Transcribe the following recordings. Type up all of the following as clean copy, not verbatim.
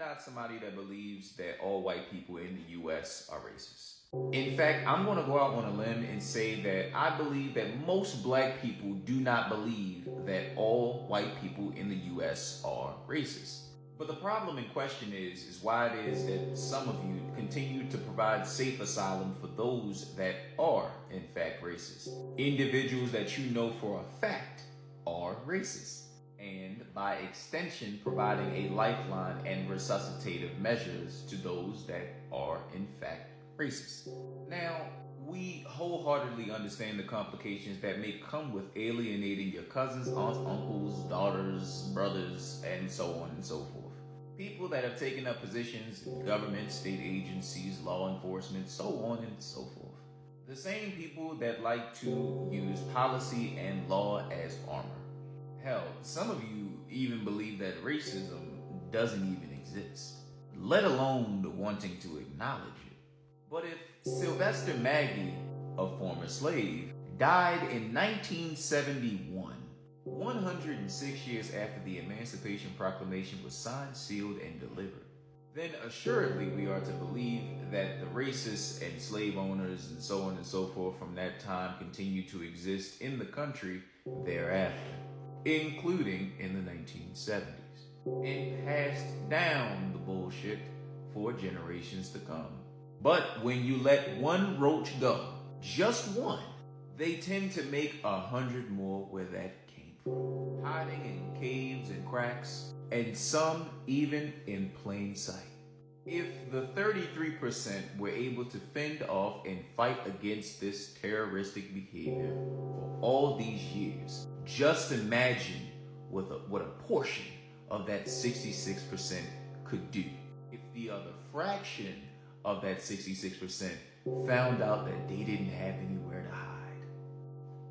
not somebody that believes that all white people in the US are racist. In fact, I'm going to go out on a limb and say that I believe that most black people do not believe that all white people in the US are racist. But the problem in question is why it is that some of you continue to provide safe asylum for those that are, in fact, racist. Individuals that you know for a fact are racist. And by extension, providing a lifeline and resuscitative measures to those that are, in fact, racist. Now, we wholeheartedly understand the complications that may come with alienating your cousins, aunts, uncles, daughters, brothers, and so on and so forth. People that have taken up positions in government, state agencies, law enforcement, so on and so forth. The same people that like to use policy and law as armor. Hell, some of you even believe that racism doesn't even exist, let alone wanting to acknowledge it. But if Sylvester Maggie, a former slave, died in 1971, 106 years after the Emancipation Proclamation was signed, sealed, and delivered, then assuredly we are to believe that the racists and slave owners and so on and so forth from that time continue to exist in the country thereafter, including in the 1970s, and passed down the bullshit for generations to come. But when you let one roach go, just one, they tend to make 100 more where that came from, hiding in caves and cracks, and some even in plain sight. If the 33% were able to fend off and fight against this terroristic behavior for all these years, just imagine what a portion of that 66% could do if the other fraction of that 66% found out that they didn't have anywhere to hide.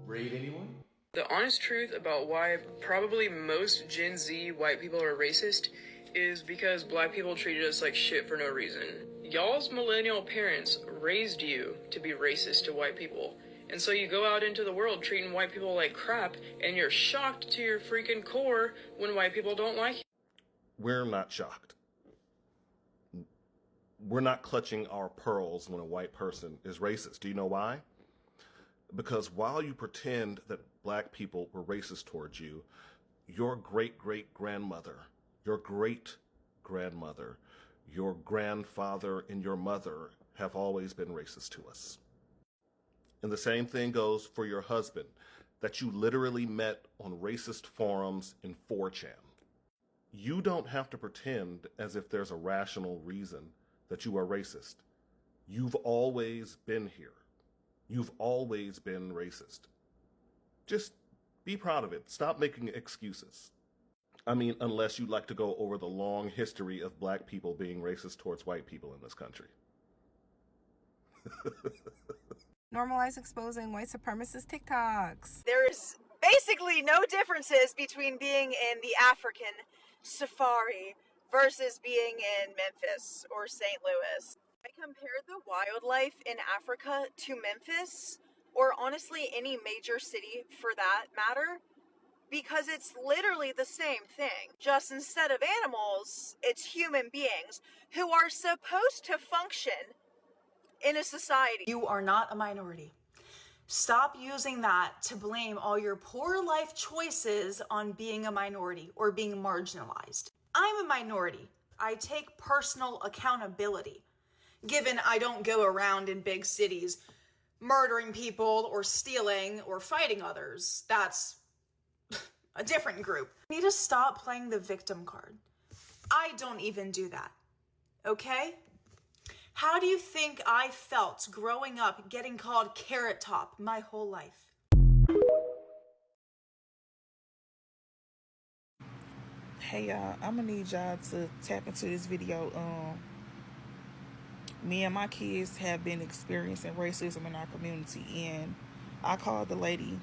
Raid anyone? The honest truth about why probably most Gen Z white people are racist is because black people treated us like shit for no reason. Y'all's millennial parents raised you to be racist to white people. And so you go out into the world treating white people like crap, and you're shocked to your freaking core when white people don't like you. We're not shocked. We're not clutching our pearls when a white person is racist. Do you know why? Because while you pretend that black people were racist towards you, your great-great-grandmother, your great-grandmother, your grandfather, and your mother have always been racist to us. And the same thing goes for your husband, that you literally met on racist forums in 4chan. You don't have to pretend as if there's a rational reason that you are racist. You've always been here. You've always been racist. Just be proud of it. Stop making excuses. I mean, unless you'd like to go over the long history of black people being racist towards white people in this country. Normalized exposing white supremacist TikToks. There is basically no differences between being in the African safari versus being in Memphis or St. Louis. I compared the wildlife in Africa to Memphis, or honestly any major city for that matter, because it's literally the same thing. Just instead of animals, it's human beings who are supposed to function in a society. You are not a minority. Stop using that to blame all your poor life choices on being a minority or being marginalized. I'm a minority. I take personal accountability. Given I don't go around in big cities murdering people or stealing or fighting others, that's a different group. You need to stop playing the victim card. I don't even do that, okay? How do you think I felt growing up getting called Carrot Top my whole life? Hey y'all, I'm gonna need y'all to tap into this video. Me and my kids have been experiencing racism in our community, and I called the lady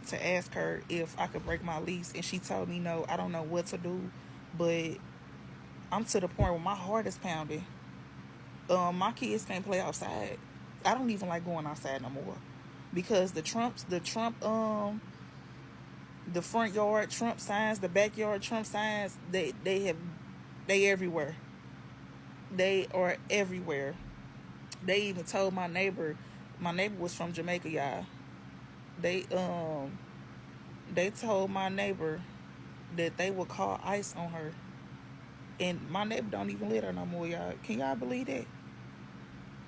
to ask her if I could break my lease, and she told me no, I don't know what to do, but I'm to the point where my heart is pounding. My kids can't play outside. I don't even like going outside no more because the front yard Trump signs, the backyard Trump signs, they everywhere. They are everywhere. They even told my neighbor was from Jamaica, y'all. They they told my neighbor that they would call ICE on her. And my neighbor don't even live there no more, y'all. Can y'all believe that?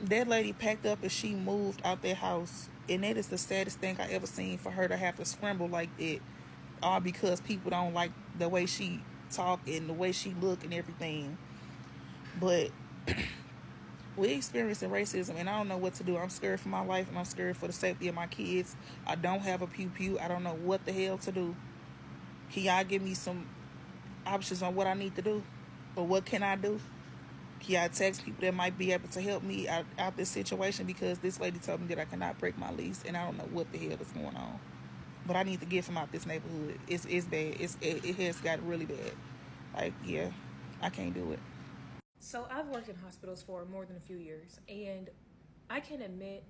That lady packed up and she moved out their house. And that is the saddest thing I ever seen, for her to have to scramble like that. All because people don't like the way she talk and the way she look and everything. But we experiencing racism and I don't know what to do. I'm scared for my life and I'm scared for the safety of my kids. I don't have a pew. I don't know what the hell to do. Can y'all give me some options on what I need to do? Or what can I do? Can y'all text people that might be able to help me out this situation? Because this lady told me that I cannot break my lease and I don't know what the hell is going on. But I need to get from out this neighborhood. It's bad. It has got really bad. Like, yeah, I can't do it. So I've worked in hospitals for more than a few years, and I can admit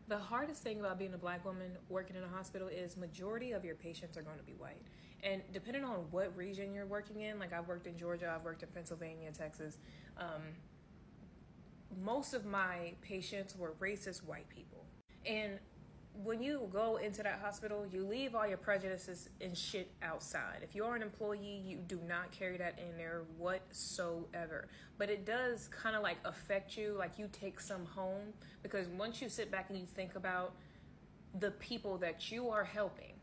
the hardest thing about being a black woman working in a hospital is majority of your patients are going to be white. And depending on what region you're working in, like I've worked in Georgia, I've worked in Pennsylvania, Texas, most of my patients were racist white people. And when you go into that hospital, you leave all your prejudices and shit outside. If you're an employee, you do not carry that in there whatsoever. But it does kind of like affect you, like you take some home, because once you sit back and you think about the people that you are helping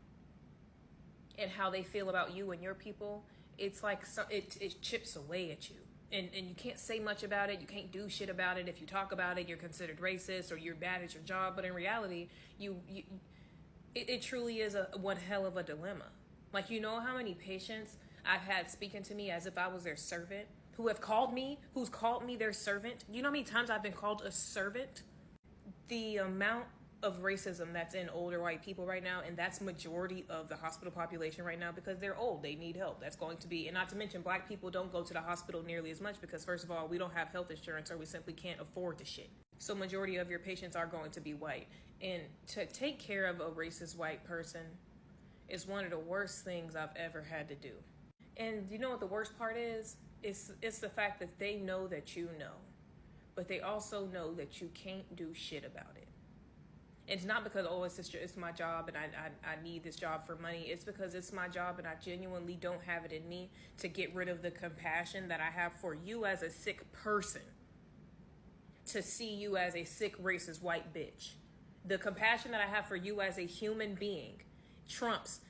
and how they feel about you and your people, it's like it chips away at you. And you can't say much about it. You can't do shit about it. If you talk about it, you're considered racist or you're bad at your job. But in reality, it truly is one hell of a dilemma. Like, you know how many patients I've had speaking to me as if I was their servant, who's called me their servant. You know how many times I've been called a servant? The amount of racism that's in older white people right now, and that's majority of the hospital population right now, because they're old, they need help. That's going to be, and not to mention black people don't go to the hospital nearly as much because first of all, we don't have health insurance or we simply can't afford the shit. So majority of your patients are going to be white, and to take care of a racist white person is one of the worst things I've ever had to do. And you know what the worst part is? It's the fact that they know that you know, but they also know that you can't do shit about it. It's not because, oh, it's my job and I need this job for money. It's because it's my job and I genuinely don't have it in me to get rid of the compassion that I have for you as a sick person, to see you as a sick, racist white bitch. The compassion that I have for you as a human being trumps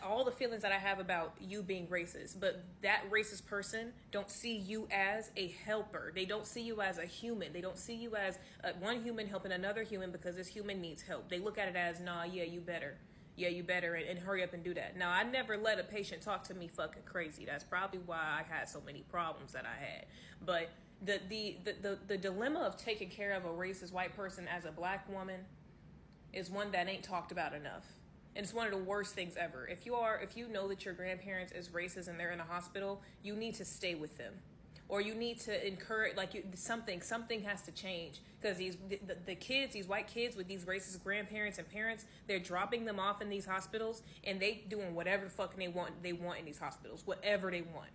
all the feelings that I have about you being racist. But that racist person don't see you as a helper. They don't see you as a human. They don't see you as one human helping another human because this human needs help. They look at it as, nah, yeah, you better. Yeah, you better, and hurry up and do that. Now, I never let a patient talk to me fucking crazy. That's probably why I had so many problems that I had. But the dilemma of taking care of a racist white person as a black woman is one that ain't talked about enough. And it's one of the worst things ever. If you know that your grandparents is racist and they're in a hospital, you need to stay with them, or you need to encourage, something has to change, because the kids, these white kids with these racist grandparents and parents, they're dropping them off in these hospitals and they doing whatever the fucking they want in these hospitals, whatever they want,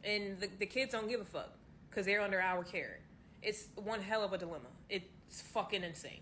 and the kids don't give a fuck because they're under our care. It's one hell of a dilemma. It's fucking insane.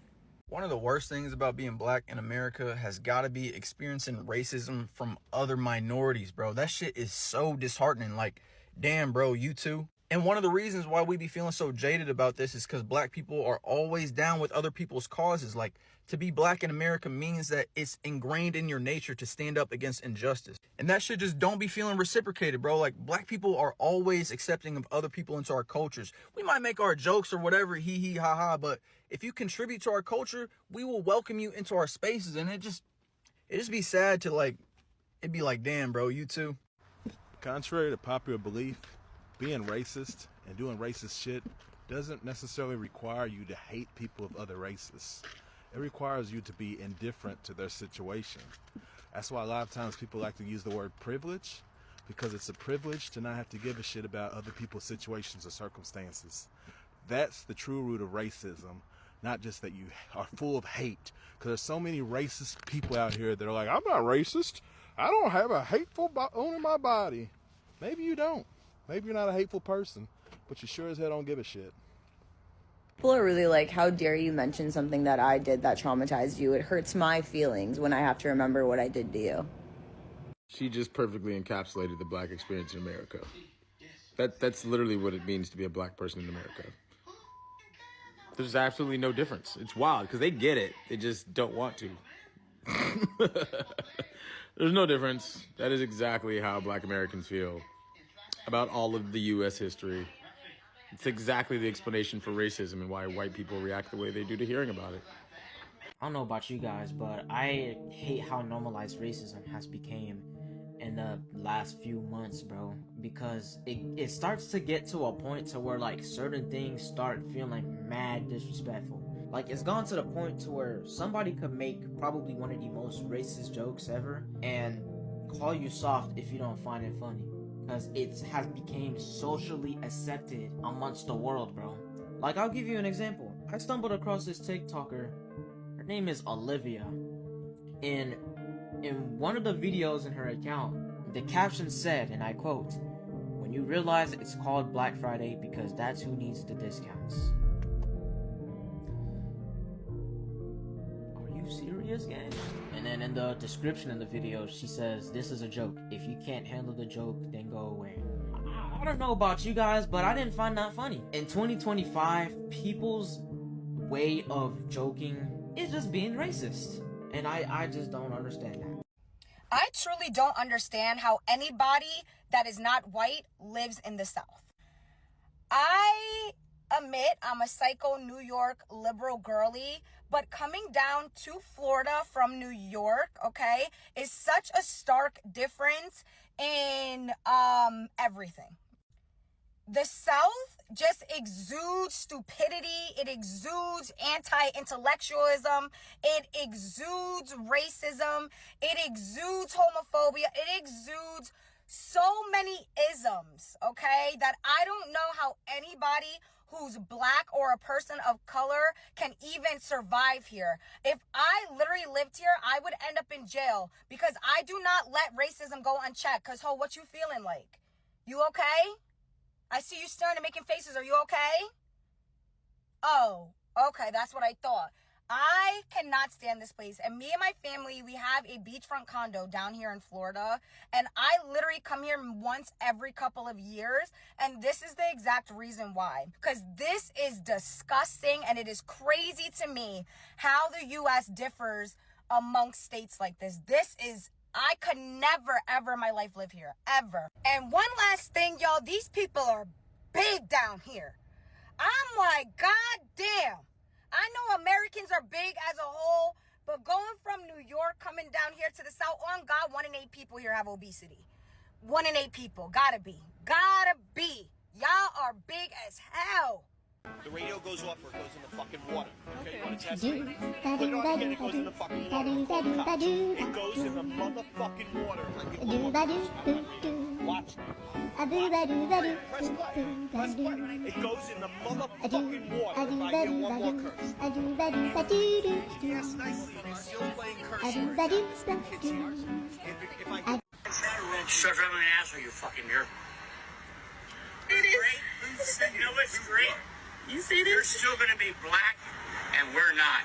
One of the worst things about being black in America has got to be experiencing racism from other minorities, bro. That shit is so disheartening. Like, damn, bro, you too? And one of the reasons why we be feeling so jaded about this is because black people are always down with other people's causes. Like, to be black in America means that it's ingrained in your nature to stand up against injustice. And that shit just don't be feeling reciprocated, bro. Like, black people are always accepting of other people into our cultures. We might make our jokes or whatever, hee hee ha ha, but if you contribute to our culture, we will welcome you into our spaces. And it just be sad to, like, it'd be like, damn, bro, you too? Contrary to popular belief, being racist and doing racist shit doesn't necessarily require you to hate people of other races. It requires you to be indifferent to their situation. That's why a lot of times people like to use the word privilege, because it's a privilege to not have to give a shit about other people's situations or circumstances. That's the true root of racism, not just that you are full of hate. Because there's so many racist people out here that are like, I'm not racist. I don't have a hateful bone in my body. Maybe you don't. Maybe you're not a hateful person, but you sure as hell don't give a shit. People are really like, how dare you mention something that I did that traumatized you? It hurts my feelings when I have to remember what I did to you. She just perfectly encapsulated the black experience in America. That's literally what it means to be a black person in America. There's absolutely no difference. It's wild because they get it. They just don't want to. There's no difference. That is exactly how black Americans feel about all of the U.S. history. It's exactly the explanation for racism and why white people react the way they do to hearing about it. I don't know about you guys, but I hate how normalized racism has become in the last few months, bro, because it starts to get to a point to where like certain things start feeling mad disrespectful. Like it's gone to the point to where somebody could make probably one of the most racist jokes ever and call you soft if you don't find it funny, because it has become socially accepted amongst the world, bro. Like I'll give you an example. I stumbled across this TikToker. Her name is Olivia. In one of the videos in her account, the caption said, and I quote, "When you realize it's called Black Friday because that's who needs the discounts." Are you serious, gang? And then in the description of the video, she says, "This is a joke. If you can't handle the joke, then go away." I don't know about you guys, but I didn't find that funny. In 2025, people's way of joking is just being racist. And I just don't understand that. I truly don't understand how anybody that is not white lives in the South. I admit I'm a psycho New York liberal girly, but coming down to Florida from New York, okay, is such a stark difference in everything. The South just exudes stupidity. It exudes anti-intellectualism. It exudes racism. It exudes homophobia. It exudes so many isms, okay, that I don't know how anybody who's black or a person of color can even survive here. If I literally lived here, I would end up in jail because I do not let racism go unchecked. Because, ho, what you feeling like? You okay? I see you staring and making faces. Are you okay? Oh, okay. That's what I thought. I cannot stand this place. And me and my family, we have a beachfront condo down here in Florida. And I literally come here once every couple of years. And this is the exact reason why. Because this is disgusting. And it is crazy to me how the U.S. differs amongst states like this. I could never, ever in my life live here, ever. And one last thing, y'all, these people are big down here. I'm like, God damn. I know Americans are big as a whole, but going from New York, coming down here to the South, on God, 1 in 8 people here have obesity. 1 in 8 people, gotta be. Y'all are big as hell. The radio goes off or it goes in the fucking water. Okay, you want to test it? Put it on again, it goes in the fucking water. It goes in the motherfucking water. Watch. Press button. Press button. It goes in the motherfucking water. If I hear one more curse. Yes, nicely. They're still playing curse words. If I Shut up and answer, you fucking nerd. It is. You know what's great? You see this? You're still going to be black, and we're not.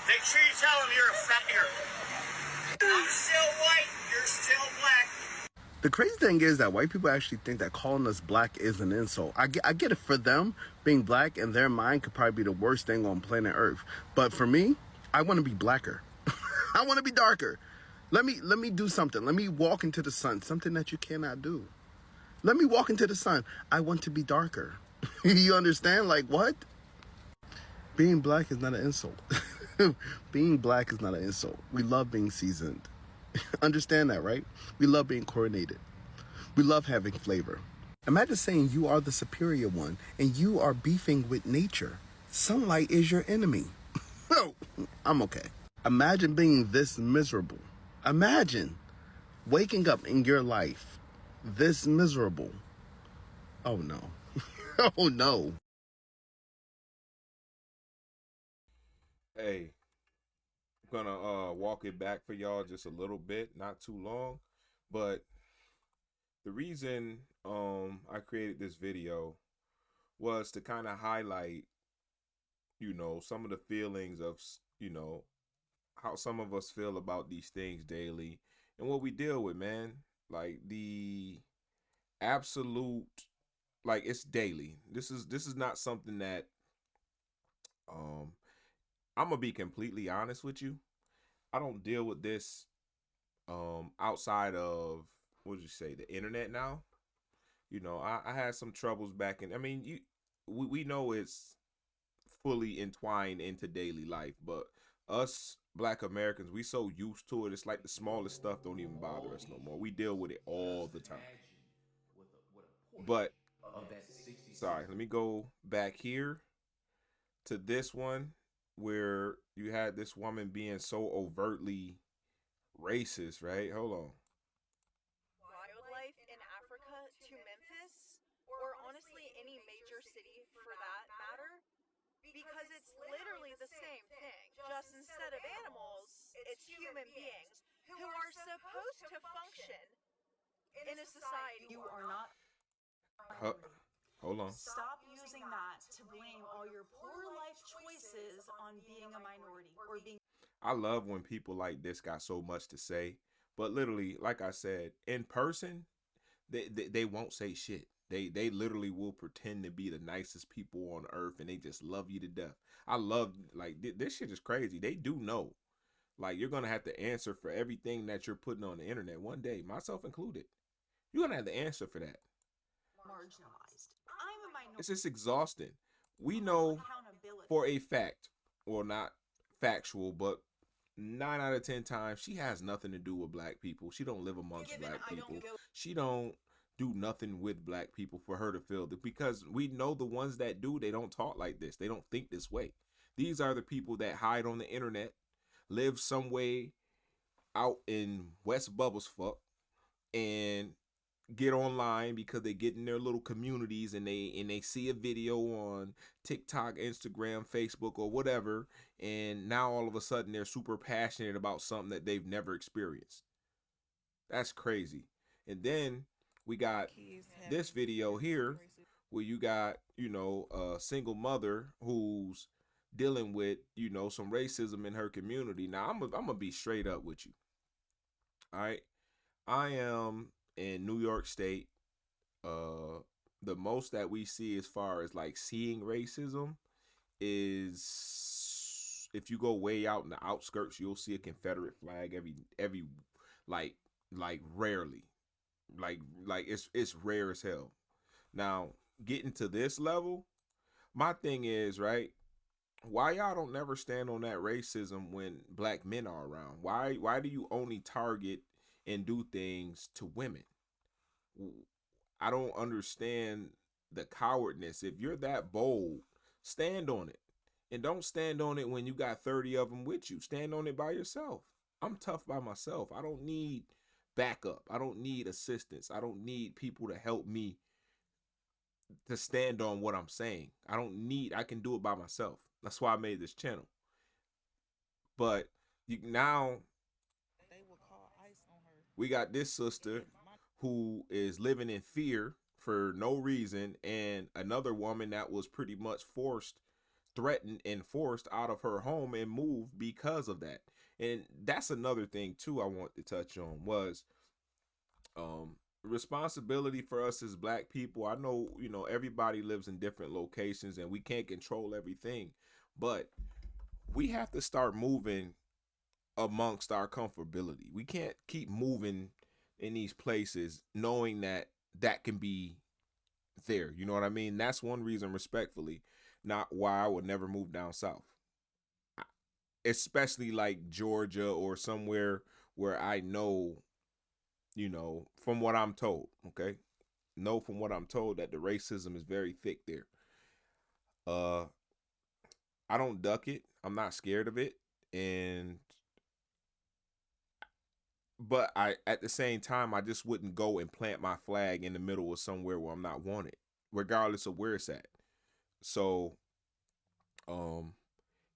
Make sure you tell them you're a fat nerd. I'm still white, you're still black. The crazy thing is that white people actually think that calling us black is an insult. I get it. For them, being black in their mind could probably be the worst thing on planet Earth. But for me, I want to be blacker. I want to be darker. Let me do something. Let me walk into the sun, something that you cannot do. Let me walk into the sun. I want to be darker. You understand? Like, what? Being black is not an insult. Being black is not an insult. We love being seasoned. Understand that, right? We love being coronated. We love having flavor. Imagine saying you are the superior one and you are beefing with nature. Sunlight is your enemy. Oh, I'm okay. Imagine being this miserable. Imagine waking up in your life this miserable. Oh no. Oh no. Hey, I'm gonna walk it back for y'all just a little bit, not too long, but The reason I created this video was to kind of highlight, some of the feelings of, how some of us feel about these things daily and what we deal with, man. Like the absolute, like it's daily. This is not something that um I'm gonna be completely honest with you. I don't deal with this outside of, what would you say, the internet now. I had some troubles back in, I mean, we know it's fully entwined into daily life, but us black Americans, we so used to it. It's like the smallest stuff don't even bother us no more. We deal with it all the time. But Of that 60 sorry, seconds. let me go back here to this one where you had this woman being so overtly racist, right? Hold on. Wildlife in Africa to Memphis, or honestly any major city for that matter, because it's literally the same thing. Just instead of animals, it's human beings who are supposed to function in a society. You are not a Huh, minority. hold on. Stop using that to blame all your poor life choices on being a minority or being. I love when people like this got so much to say, but literally, like I said, in person, they won't say shit. They literally will pretend to be the nicest people on earth, and they just love you to death. I love, like, this shit is crazy. They do know, like, you're gonna have to answer for everything that you're putting on the internet one day, myself included. You're gonna have to answer for that. Marginalized. I'm a minority. It's just exhausting. We know Accountability. for a fact, or not factual, but 9 out of 10 times she has nothing to do with black people. She don't live amongst black people. She don't do nothing with black people for her to feel that, because we know the ones that do, they don't talk like this. They don't think this way. These are the people that hide on the internet, live some way out in West Bubbles fuck, and get online because they get in their little communities, and they see a video on TikTok, Instagram, Facebook, or whatever, and now all of a sudden they're super passionate about something that they've never experienced. That's crazy. And then we got this video here where you got, a single mother who's dealing with, some racism in her community. Now I'm gonna be straight up with you. All right. I am in New York State. The most that we see as far as like seeing racism is if you go way out in the outskirts, you'll see a Confederate flag every like rarely. Like it's rare as hell. Now, getting to this level, my thing is, right, why y'all don't never stand on that racism when black men are around? Why do you only target and do things to women? I don't understand the cowardness. If you're that bold, stand on it. And don't stand on it when you got 30 of them with you. Stand on it by yourself. I'm tough by myself. I don't need backup. I don't need assistance. I don't need people to help me to stand on what I'm saying. I can do it by myself. That's why I made this channel. But now we got this sister who is living in fear for no reason, and another woman that was pretty much threatened and forced out of her home and moved because of that. And that's another thing too I want to touch on was responsibility for us as black people. I know, everybody lives in different locations and we can't control everything, but we have to start moving amongst our comfortability. We can't keep moving in these places knowing that that can be there. You know what I mean? That's one reason, respectfully, not why I would never move down south. Especially like Georgia or somewhere where I know, from what I'm told, okay? Know from what I'm told that the racism is very thick there. I don't duck it. I'm not scared of it. But I, at the same time, I just wouldn't go and plant my flag in the middle of somewhere where I'm not wanted, regardless of where it's at. So,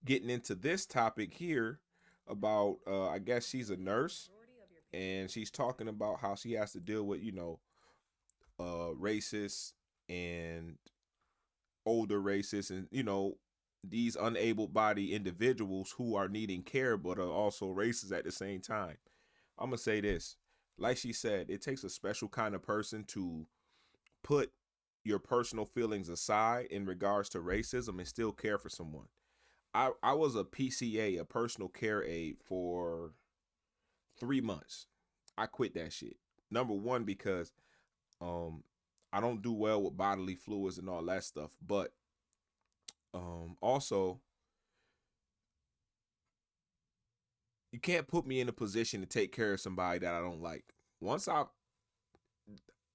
getting into this topic here about, I guess she's a nurse, and she's talking about how she has to deal with, racists and older racists and, these unable bodied individuals who are needing care but are also racist at the same time. I'm going to say this. Like she said, it takes a special kind of person to put your personal feelings aside in regards to racism and still care for someone. I was a PCA, a personal care aide, for 3 months. I quit that shit. Number one, because I don't do well with bodily fluids and all that stuff. But also, you can't put me in a position to take care of somebody that I don't like.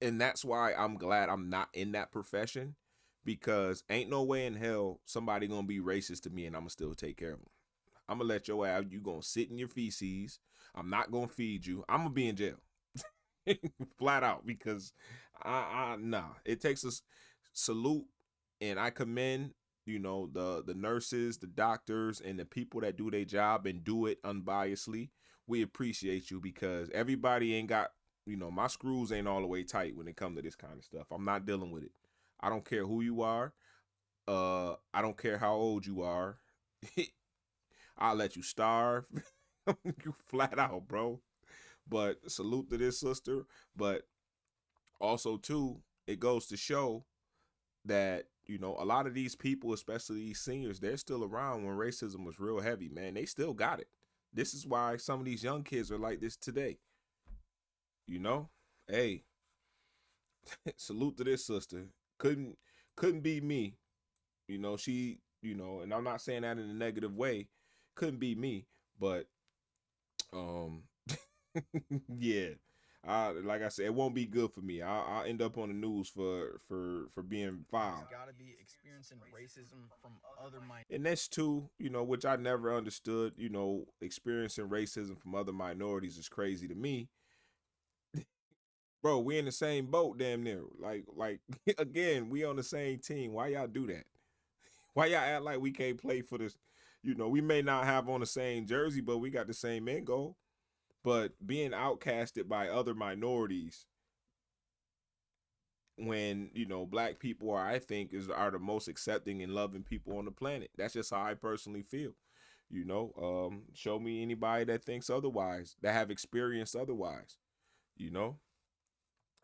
And that's why I'm glad I'm not in that profession, because ain't no way in hell somebody gonna be racist to me and I'm gonna still take care of them. I'm gonna let your ass, you gonna sit in your feces. I'm not gonna feed you. I'm gonna be in jail. Flat out, because nah. It takes a salute, and I commend, the nurses, the doctors, and the people that do their job and do it unbiasedly. We appreciate you, because everybody ain't got, my screws ain't all the way tight when it comes to this kind of stuff. I'm not dealing with it. I don't care who you are. I don't care how old you are. I'll let you starve. You flat out, bro. But salute to this sister. But also, too, it goes to show that, a lot of these people, especially these seniors, they're still around when racism was real heavy, man. They still got it. This is why some of these young kids are like this today. Hey, salute to this sister. Couldn't be me. She, and I'm not saying that in a negative way. Couldn't be me, but yeah. Like I said, it won't be good for me. I'll end up on the news for being foul. Gotta be experiencing racism from other And that's too, which I never understood. Experiencing racism from other minorities is crazy to me. Bro, we in the same boat, damn near. Like again, we on the same team. Why y'all do that? Why y'all act like we can't play for this? We may not have on the same jersey, but we got the same end goal. But being outcasted by other minorities, when black people I think are the most accepting and loving people on the planet. That's just how I personally feel. Show me anybody that thinks otherwise, that have experienced otherwise.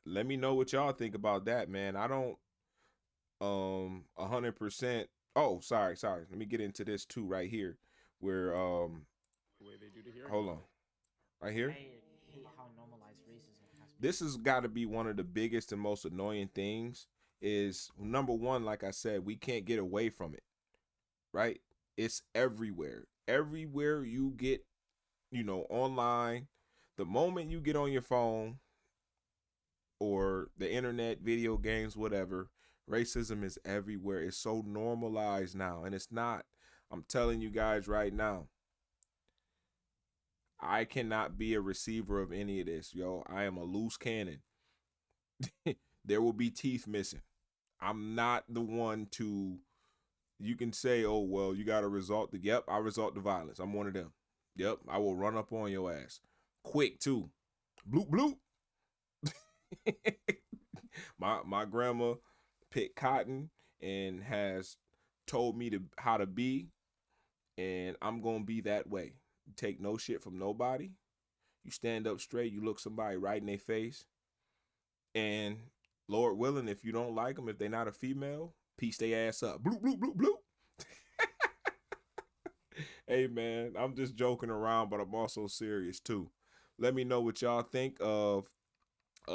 Let me know what y'all think about that, man. I don't 100%. Oh, sorry. Let me get into this too right here, where The way they do the hearing. hold on, right here. I hate how normalized racism has been. This has got to be one of the biggest and most annoying things. Is number one, like I said, we can't get away from it, right? It's everywhere. Everywhere you get, online, the moment you get on your phone or the internet, video games, whatever, racism is everywhere. It's so normalized now, and it's not. I'm telling you guys right now, I cannot be a receiver of any of this, yo. I am a loose cannon. There will be teeth missing. I'm not the one to, you can say, oh, well, you got to resort to, yep, I resort to violence. I'm one of them. Yep, I will run up on your ass. Quick, too. Bloop, bloop. My grandma picked cotton and has told me how to be, and I'm going to be that way. You take no shit from nobody. You stand up straight. You look somebody right in their face. And Lord willing, if you don't like them, if they're not a female, piece their ass up. Bloop, bloop, bloop, bloop. Hey, man, I'm just joking around, but I'm also serious, too. Let me know what y'all think of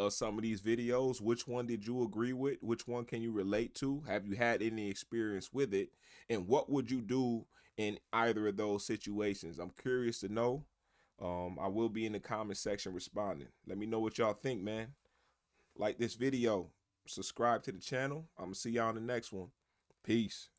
some of these videos. Which one did you agree with? Which one can you relate to? Have you had any experience with it? And what would you do in either of those situations? I'm curious to know. I will be in the comment section responding. Let me know what y'all think, man. Like this video, subscribe to the channel. I'm gonna see y'all in the next one. Peace.